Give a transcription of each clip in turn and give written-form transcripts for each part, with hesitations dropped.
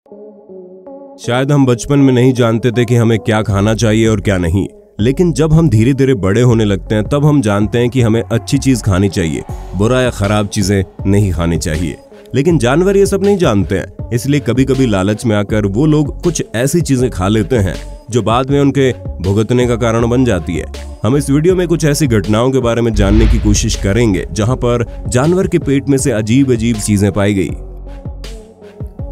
शायद हम बचपन में नहीं जानते थे कि हमें क्या खाना चाहिए और क्या नहीं, लेकिन जब हम धीरे धीरे बड़े होने लगते हैं तब हम जानते हैं कि हमें अच्छी चीज खानी चाहिए, बुरा या खराब चीजें नहीं खानी चाहिए। लेकिन जानवर ये सब नहीं जानते हैं, इसलिए कभी कभी लालच में आकर वो लोग कुछ ऐसी चीजें खा लेते हैं जो बाद में उनके भुगतने का कारण बन जाती है। हम इस वीडियो में कुछ ऐसी घटनाओं के बारे में जानने की कोशिश करेंगे जहां पर जानवर के पेट में से अजीब अजीब चीजें पाई गई।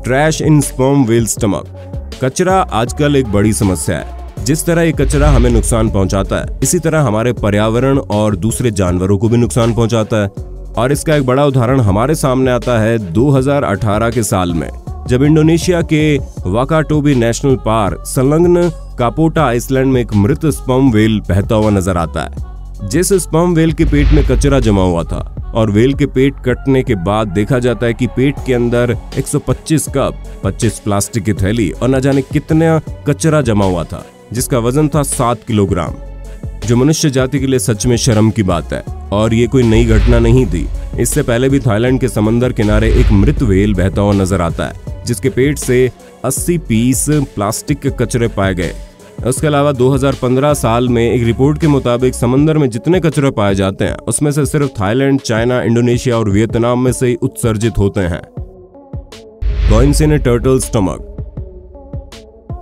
ट्रैश इन स्पर्म व्हेल स्टमक। कचरा आजकल एक बड़ी समस्या है। जिस तरह ये कचरा हमें नुकसान पहुंचाता है, इसी तरह हमारे पर्यावरण और दूसरे जानवरों को भी नुकसान पहुंचाता है। और इसका एक बड़ा उदाहरण हमारे सामने आता है 2018 के साल में, जब इंडोनेशिया के वाकाटोबी नेशनल पार्क संलग्न कापोटा आइसलैंड में एक मृत स्पर्म व्हेल बहता हुआ नजर आता है। जिस स्पर्म व्हेल के पेट में कचरा जमा हुआ था और व्हेल के पेट कटने के बाद देखा जाता है कि पेट के अंदर 125 कप, 25 प्लास्टिक की थैली और न जाने कितना कचरा जमा हुआ था, जिसका वजन था 7 किलोग्राम, जो मनुष्य जाति के लिए सच में शर्म की बात है। और ये कोई नई घटना नहीं थी। इससे पहले भी थाईलैंड के समंदर किनारे एक मृत व्हेल बहता हुआ नजर आता है, जिसके पेट से 80 पीस प्लास्टिक के कचरे पाए गए। उसके अलावा 2015 साल में एक रिपोर्ट के मुताबिक समंदर में जितने कचरे पाए जाते हैं उसमें से सिर्फ थाईलैंड, चाइना, इंडोनेशिया और वियतनाम में से उत्सर्जित होते हैं। Coins in A turtle stomach.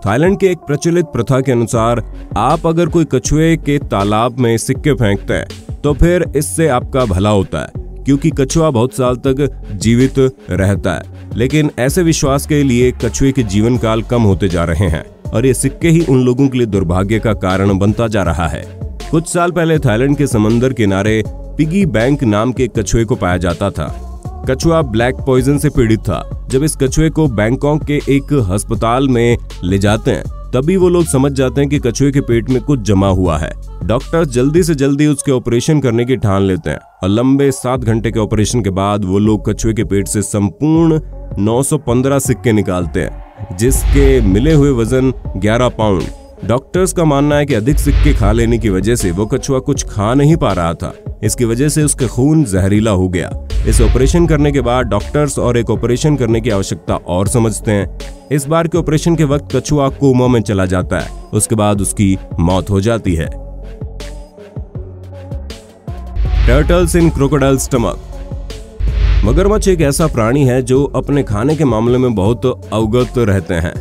Thailand के एक प्रचलित प्रथा के अनुसार आप अगर कोई कछुए के तालाब में सिक्के फेंकते हैं तो फिर इससे आपका भला होता है, क्योंकि कछुआ बहुत साल तक जीवित रहता है। लेकिन ऐसे विश्वास के लिए कछुए के जीवन काल कम होते जा रहे हैं और ये सिक्के ही उन लोगों के लिए दुर्भाग्य का कारण बनता जा रहा है। कुछ साल पहले थाईलैंड के समंदर किनारे पिगी बैंक नाम के कछुए को पाया जाता था। कछुआ ब्लैक पॉइजन से पीड़ित था। जब इस कछुए को बैंकॉक के एक अस्पताल में ले जाते हैं तभी वो लोग समझ जाते हैं कि कछुए के पेट में कुछ जमा हुआ है। डॉक्टर जल्दी से जल्दी उसके ऑपरेशन करने की ठान लेते हैं और लंबे 7 घंटे के ऑपरेशन के बाद वो लोग कछुए के पेट से संपूर्ण 915 सिक्के निकालते हैं, जिसके मिले हुए वजन 11 पाउंड। डॉक्टर्स का मानना है कि अधिक सिक्के खा लेने की वजह से वो कछुआ कुछ खा नहीं पा रहा था। इसकी वजह से उसका खून जहरीला हो गया। इस ऑपरेशन करने के बाद डॉक्टर्स और एक ऑपरेशन करने की आवश्यकता और समझते हैं। इस बार के ऑपरेशन के वक्त कछुआ कोमा में चला जाता है। उसके बाद उसकी मौत हो जाती है। टर्टल्स इन क्रोकोडाइल स्टमक। मगरमच्छ एक ऐसा प्राणी है जो अपने खाने के मामले में बहुत अवगत रहते हैं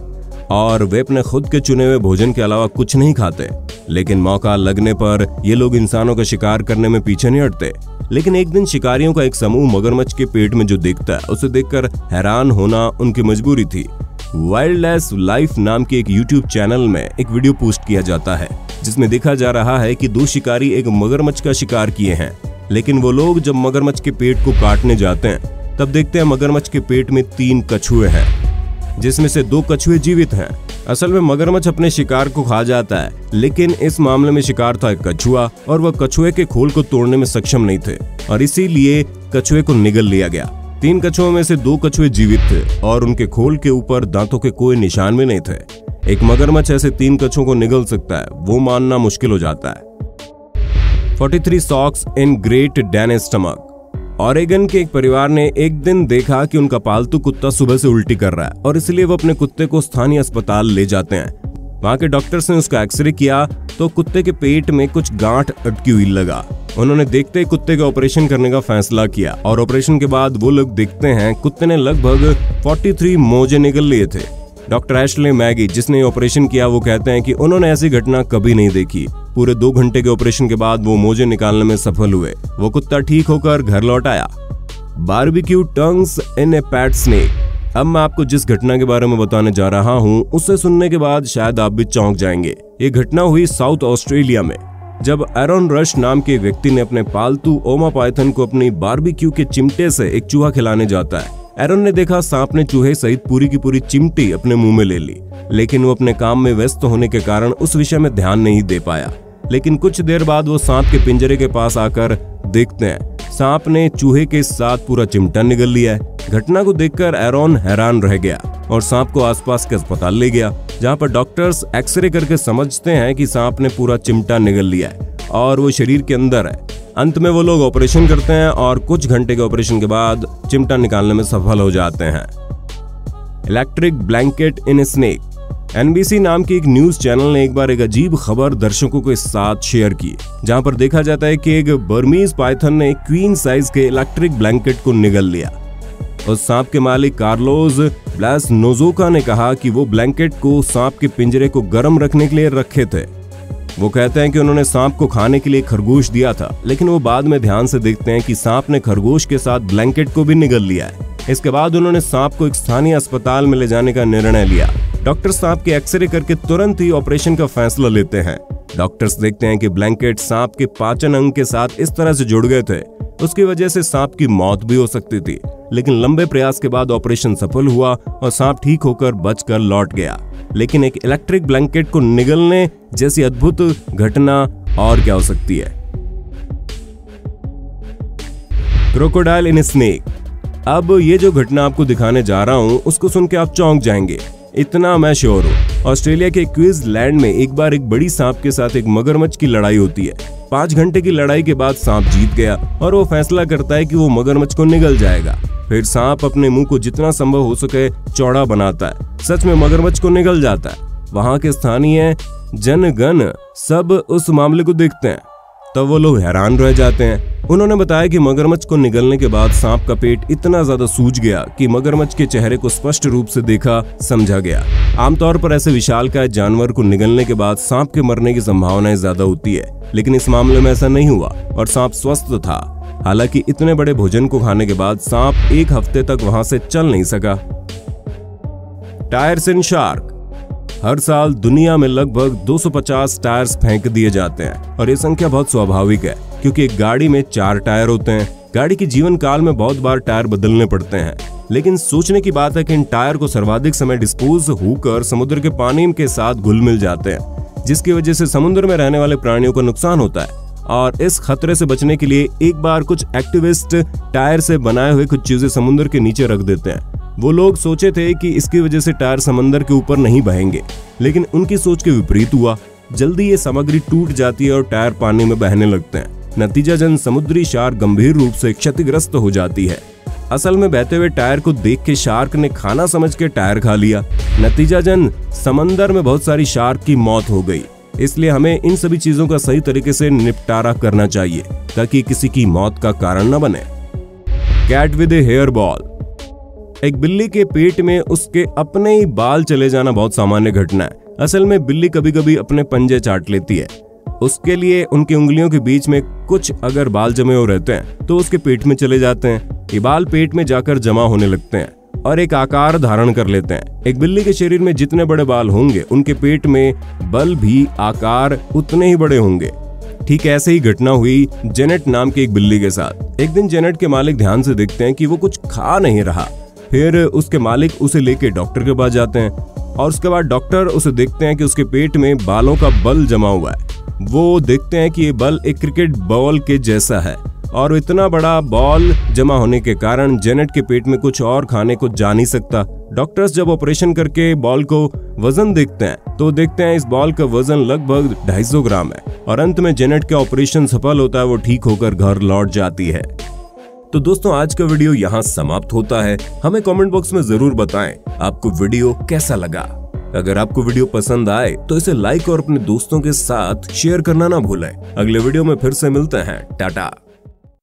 और वे अपने खुद के चुने हुए भोजन के अलावा कुछ नहीं खाते। लेकिन मौका लगने पर ये लोग इंसानों का शिकार करने में पीछे नहीं हटते। लेकिन एक दिन शिकारियों का एक समूह मगरमच्छ के पेट में जो दिखता है उसे देखकर हैरान होना उनकी मजबूरी थी। वाइल्डलेस लाइफ नाम के एक YouTube चैनल में एक वीडियो पोस्ट किया जाता है जिसमें देखा जा रहा है कि 2 शिकारी एक मगरमच्छ का शिकार किए हैं। लेकिन वो लोग जब मगरमच्छ के पेट को काटने जाते हैं तब देखते हैं मगरमच्छ के पेट में 3 कछुए हैं, जिसमें से 2 कछुए जीवित हैं। असल में मगरमच्छ अपने शिकार को खा जाता है, लेकिन इस मामले में शिकार था एक कछुआ और वह कछुए के खोल को तोड़ने में सक्षम नहीं थे और इसीलिए कछुए को निगल लिया गया। 3 कछुओं में से 2 कछुए जीवित थे और उनके खोल के ऊपर दांतों के कोई निशान भी नहीं थे। एक मगरमच्छ ऐसे 3 कछुओं को निगल सकता है, वो मानना मुश्किल हो जाता है। 43 socks in great Danish stomach. Oregon के एक परिवार ने एक दिन देखा कि उनका पालतू कुत्ता सुबह से उल्टी कर रहा है और इसलिए वो अपने कुत्ते को स्थानीय अस्पताल ले जाते हैं। वहां के डॉक्टर्स ने उसका एक्सरे किया तो कुत्ते के पेट में कुछ गांठ अटकी हुई लगा। उन्होंने देखते ही कुत्ते का ऑपरेशन करने का फैसला किया और ऑपरेशन के बाद वो लोग देखते हैं कुत्ते ने लगभग 43 मोजे निकल लिए थे। डॉक्टर एशले मैगी, जिसने ऑपरेशन किया, वो कहते हैं कि उन्होंने ऐसी घटना कभी नहीं देखी। पूरे 2 घंटे के ऑपरेशन के बाद वो मोजे निकालने में सफल हुए। वो कुत्ता ठीक होकर घर लौट आया। बारबेक्यू टंग्स इन ए पेट स्नेक। अब मैं आपको जिस घटना के बारे में बताने जा रहा हूँ उसे सुनने के बाद शायद आप भी चौंक जाएंगे। ये घटना हुई साउथ ऑस्ट्रेलिया में, जब एरन रश नाम के व्यक्ति ने अपने पालतू ओमा पाइथन को अपनी बारबेक्यू के चिमटे से एक चूहा खिलाने जाता है। एरन ने देखा सांप ने चूहे सहित पूरी की पूरी चिमटी अपने मुंह में ले ली, लेकिन वो अपने काम में व्यस्त होने के कारण उस विषय में ध्यान नहीं दे पाया। लेकिन कुछ देर बाद वो सांप के पिंजरे के पास आकर देखते हैं सांप ने चूहे के साथ पूरा चिमटा निगल लिया है। घटना को देखकर एरन हैरान रह गया और सांप को आसपास के अस्पताल ले गया, जहां पर डॉक्टर्स एक्सरे करके समझते हैं कि सांप ने पूरा चिमटा निगल लिया है और वो शरीर के अंदर है। अंत में वो लोग ऑपरेशन करते हैं और कुछ घंटे के ऑपरेशन के बाद चिमटा निकालने में सफल हो जाते हैं। Electric blanket in a snake. NBC नाम की एक न्यूज चैनल ने एक बार एक अजीब खबर दर्शकों के साथ शेयर की, जहां पर देखा जाता है कि एक बर्मीज पाइथन ने क्वीन साइज के इलेक्ट्रिक ब्लैंकेट को निगल लिया। उस सांप के मालिक कार्लोस ब्लासनोजोका ने कहा कि वो ब्लैंकेट को सांप के पिंजरे को गर्म रखने के लिए रखे थे। वो कहते हैं कि उन्होंने सांप को खाने के लिए खरगोश दिया था, लेकिन वो बाद में ध्यान से देखते हैं कि सांप ने खरगोश के साथ ब्लैंकेट को भी निगल लिया है। इसके बाद उन्होंने सांप को एक स्थानीय अस्पताल में ले जाने का निर्णय लिया। डॉक्टर सांप के एक्सरे करके तुरंत ही ऑपरेशन का फैसला लेते हैं। डॉक्टर्स देखते हैं कि ब्लैंकेट सांप के पाचन अंग के साथ इस तरह से जुड़ गए थे, उसकी वजह से सांप की मौत भी हो सकती थी। लेकिन लंबे प्रयास के बाद ऑपरेशन सफल हुआ और सांप ठीक होकर बचकर लौट गया। लेकिन एक इलेक्ट्रिक ब्लैंकेट को निगलने जैसी अद्भुत घटना और क्या हो सकती है। Crocodile in a snake. अब ये जो घटना आपको दिखाने जा रहा हूँ उसको सुन के आप चौंक जाएंगे, इतना मैं श्योर हूँ। ऑस्ट्रेलिया के क्वींसलैंड में एक बार एक बड़ी सांप के साथ एक मगरमच्छ की लड़ाई होती है। 5 घंटे की लड़ाई के बाद सांप जीत गया और वो फैसला करता है कि वो मगरमच्छ को निगल जाएगा। फिर सांप अपने मुंह को जितना संभव हो सके चौड़ा बनाता है। सच में मगरमच्छ को निगल जाता है। वहां के स्थानीय जनगण सब उस मामले को देखते हैं, तब वो लोग हैरान रह जाते हैं। उन्होंने बताया कि मगरमच्छ को निगलने के बाद सांप का पेट इतना ज्यादा सूज गया कि मगरमच्छ के चेहरे को स्पष्ट रूप से देखा समझा गया। आमतौर पर ऐसे विशालकाय जानवर को निगलने के बाद सांप के मरने की संभावनाएं ज्यादा होती है, लेकिन इस मामले में ऐसा नहीं हुआ और सांप स्वस्थ था। हालांकि इतने बड़े भोजन को खाने के बाद सांप 1 हफ्ते तक वहां से चल नहीं सका। टायर्स इन शार्क। हर साल दुनिया में लगभग 250 टायर्स फेंक दिए जाते हैं और ये संख्या बहुत स्वाभाविक है, क्योंकि एक गाड़ी में 4 टायर होते हैं। गाड़ी के जीवन काल में बहुत बार टायर बदलने पड़ते हैं, लेकिन सोचने की बात है कि इन टायर को सर्वाधिक समय डिस्पोज होकर समुद्र के पानी के साथ घुल मिल जाते हैं, जिसकी वजह से समुद्र में रहने वाले प्राणियों को नुकसान होता है। और इस खतरे से बचने के लिए एक बार कुछ एक्टिविस्ट टायर से बनाए हुए कुछ चीजें समुद्र के नीचे रख देते हैं। वो लोग सोचे थे कि इसकी वजह से टायर समंदर के ऊपर नहीं बहेंगे, लेकिन उनकी सोच के विपरीत हुआ। जल्दी ये सामग्री टूट जाती है और टायर पानी में बहने लगते हैं। नतीजतन समुद्री शार्क गंभीर रूप से क्षतिग्रस्त हो जाती है। असल में बहते हुए टायर को देख के शार्क ने खाना समझ के टायर खा लिया। नतीजतन समंदर में बहुत सारी शार्क की मौत हो गई। इसलिए हमें इन सभी चीजों का सही तरीके से निपटारा करना चाहिए ताकि किसी की मौत का कारण न बने। Cat with a hair ball. एक बिल्ली के पेट में उसके अपने ही बाल चले जाना बहुत सामान्य घटना है। असल में बिल्ली कभी कभी अपने पंजे चाट लेती है। उसके लिए उनकी उंगलियों के बीच में कुछ अगर बाल जमे हो रहते हैं तो उसके पेट में चले जाते हैं। ये बाल पेट में जाकर जमा होने लगते हैं और एक आकार धारण कर लेते हैं। एक बिल्ली के शरीर में जितने बड़े बाल होंगे उनके पेट में बल भी आकार उतने ही बड़े होंगे। ठीक ऐसे ही घटना हुई जेनेट नाम की एक बिल्ली के साथ। एक दिन जेनेट के मालिक ध्यान से देखते हैं कि वो कुछ खा नहीं रहा। फिर उसके मालिक उसे लेके डॉक्टर के पास जाते हैं और उसके बाद डॉक्टर उसे देखते हैं कि उसके पेट में बालों का बल जमा हुआ है। वो देखते हैं कि ये बल एक क्रिकेट बॉल के जैसा है और इतना बड़ा बॉल जमा होने के कारण जेनेट के पेट में कुछ और खाने को जा नहीं सकता। डॉक्टर्स जब ऑपरेशन करके बॉल को वजन देखते हैं तो देखते हैं इस बॉल का वजन लगभग 250 ग्राम है और अंत में जेनेट का ऑपरेशन सफल होता है। वो ठीक होकर घर लौट जाती है। तो दोस्तों आज का वीडियो यहाँ समाप्त होता है। हमें कमेंट बॉक्स में जरूर बताएं आपको वीडियो कैसा लगा। अगर आपको वीडियो पसंद आए तो इसे लाइक और अपने दोस्तों के साथ शेयर करना ना भूलें। अगले वीडियो में फिर से मिलते हैं। टाटा।